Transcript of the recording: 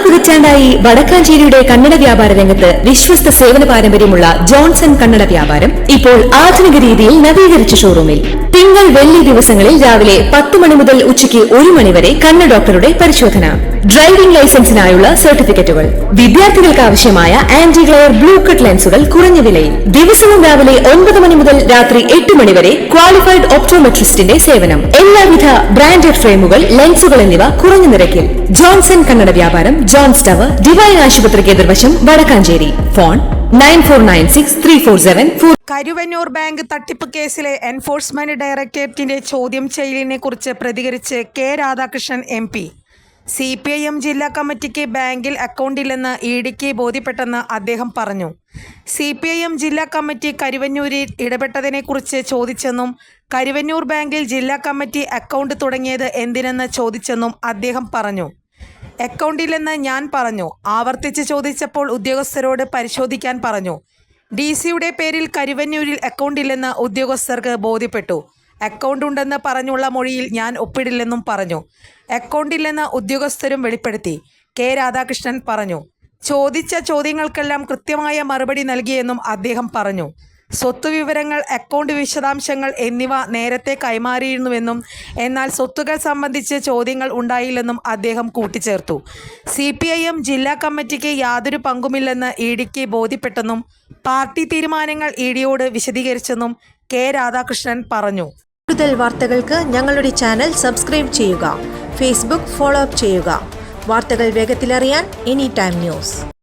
പതിറ്റാണ്ടായി വടക്കാഞ്ചേരിയുടെ കന്നഡ വ്യാപാര രംഗത്ത് വിശ്വസ്ത സേവന പാരമ്പര്യമുള്ള ജോൺസൺ കന്നഡ വ്യാപാരം ഇപ്പോൾ ആധുനിക രീതിയിൽ നവീകരിച്ച ഷോറൂമിൽ തിങ്കൾ വെള്ളി ദിവസങ്ങളിൽ രാവിലെ 10 മണി മുതൽ ഉച്ചയ്ക്ക് 1 മണി വരെ കണ്ണ് ഡോക്ടറുടെ പരിശോധന, ഡ്രൈവിംഗ് ലൈസൻസിനായുള്ള സർട്ടിഫിക്കറ്റുകൾ, വിദ്യാർത്ഥികൾക്ക് ആവശ്യമായ ആന്റി ഗ്ലെയർ ബ്ലൂ കട്ട് ലെൻസുകൾ കുറഞ്ഞ വിലയിൽ, ദിവസവും രാവിലെ 9 മണി മുതൽ രാത്രി 8 മണി വരെ ക്വാളിഫൈഡ് ഒപ്റ്റോമെട്രിസ്റ്റിന്റെ സേവനം, എല്ലാവിധ ബ്രാൻഡഡ് ഫ്രെയിമുകൾ, ലെൻസുകൾ എന്നിവ കുറഞ്ഞ നിരക്കിൽ. ജോൺസൺ കന്നഡ വ്യാപാരം, ജോൺസ് ടവർ, ഡിവൈൻ ആശുപത്രിക്ക് എതിർവശം, വടക്കാഞ്ചേരി. ഫോൺ 94963474. കരുവന്നൂർ ബാങ്ക് തട്ടിപ്പ് കേസിലെ എൻഫോഴ്സ്മെന്റ് ഡയറക്ടറേറ്റിന്റെ ചോദ്യം ചെയ്യലിനെ കുറിച്ച് പ്രതികരിച്ച് കെ രാധാകൃഷ്ണൻ MP. CPIM ജില്ലാ കമ്മിറ്റിക്ക് ബാങ്കിൽ അക്കൗണ്ടില്ലെന്ന് EDക്ക് ബോധ്യപ്പെട്ടെന്ന് അദ്ദേഹം പറഞ്ഞു. CPIM ജില്ലാ കമ്മിറ്റി കരുവന്നൂരിൽ ഇടപെട്ടതിനെക്കുറിച്ച് ചോദിച്ചെന്നും കരുവന്നൂർ ബാങ്കിൽ ജില്ലാ കമ്മിറ്റി അക്കൗണ്ട് തുടങ്ങിയത് എന്തിനെന്ന് ചോദിച്ചെന്നും അദ്ദേഹം പറഞ്ഞു. അക്കൗണ്ടില്ലെന്ന് ഞാൻ പറഞ്ഞു. ആവർത്തിച്ച് ചോദിച്ചപ്പോൾ ഉദ്യോഗസ്ഥരോട് പരിശോധിക്കാൻ പറഞ്ഞു. DC-യുടെ പേരിൽ കരുവന്നൂരിൽ അക്കൗണ്ടില്ലെന്ന് ഉദ്യോഗസ്ഥർക്ക് ബോധ്യപ്പെട്ടു. അക്കൗണ്ട് ഉണ്ടെന്ന് പറഞ്ഞുള്ള മൊഴിയിൽ ഞാൻ ഒപ്പിടില്ലെന്നും പറഞ്ഞു. അക്കൗണ്ടില്ലെന്ന് ഉദ്യോഗസ്ഥരും വെളിപ്പെടുത്തി. കെ രാധാകൃഷ്ണൻ പറഞ്ഞു. ചോദിച്ച ചോദ്യങ്ങൾക്കെല്ലാം കൃത്യമായ മറുപടി നൽകിയെന്നും അദ്ദേഹം പറഞ്ഞു. സ്വത്തുവിവരങ്ങൾ, അക്കൗണ്ട് വിശദാംശങ്ങൾ എന്നിവ നേരത്തെ കൈമാറിയിരുന്നുവെന്നും എന്നാൽ സ്വത്തുകൾ സംബന്ധിച്ച് ചോദ്യങ്ങൾ ഉണ്ടായില്ലെന്നും അദ്ദേഹം കൂട്ടിച്ചേർത്തു. CPIM ജില്ലാ കമ്മിറ്റിക്ക് യാതൊരു പങ്കുമില്ലെന്ന് EDക്ക് ബോധ്യപ്പെട്ടെന്നും പാർട്ടി തീരുമാനങ്ങൾ EDയോട് വിശദീകരിച്ചെന്നും കെ രാധാകൃഷ്ണൻ പറഞ്ഞു. കൂടുതൽ വാർത്തകൾക്ക് ഞങ്ങളുടെ ചാനൽ സബ്സ്ക്രൈബ് ചെയ്യുക. ഫേസ്ബുക്ക് ഫോളോ അപ്പ് ചെയ്യുക. വാർത്തകൾ വേഗത്തിലറിയാൻ Anytime News.